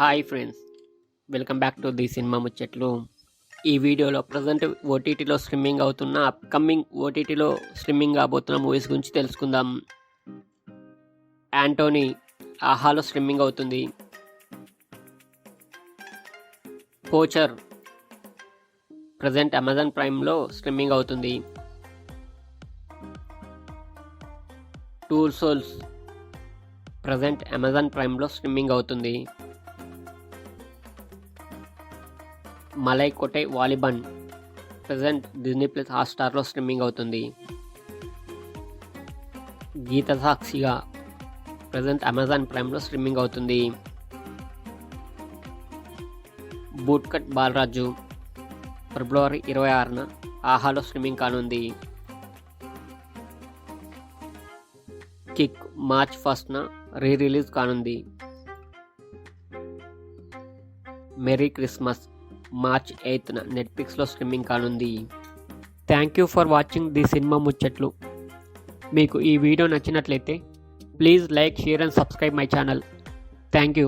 Hi friends, welcome back to the cinema ముచ్చట్లు. ఈ వీడియోలో ప్రజెంట్ ఓటీటీలో స్ట్రీమింగ్ అవుతున్న అప్కమింగ్ ఓటీటీలో స్ట్రీమింగ్ కాబోతున్న మూవీస్ గురించి తెలుసుకుందాం. యాంటోనీ ఆహాలో స్ట్రీమింగ్ అవుతుంది. పోచర్ ప్రజెంట్ అమెజాన్ ప్రైమ్లో స్ట్రీమింగ్ అవుతుంది. టూ సోల్స్ ప్రజెంట్ అమెజాన్ ప్రైమ్లో స్ట్రీమింగ్ అవుతుంది. Malaikottai Vaaliban present Disney plus హాట్‌స్టార్లో స్ట్రీమింగ్ అవుతుంది. గీత సాక్షిగా ప్రజెంట్ అమెజాన్ ప్రైమ్లో స్ట్రీమింగ్ అవుతుంది. బూట్కట్ బాలరాజు ఫిబ్రవరి 26న ఆహాలో స్ట్రీమింగ్ కానుంది. కిక్ మార్చ్ 1న రిలీజ్ కానుంది. మెరీ క్రిస్మస్ మార్చ్ 8న నెట్ఫ్లిక్స్లో స్ట్రీమింగ్ కానుంది. Thank you for watching the cinema ముచ్చట్లు. మీకు ఈ వీడియో నచ్చినట్లయితే please like, share and subscribe my channel. Thank you.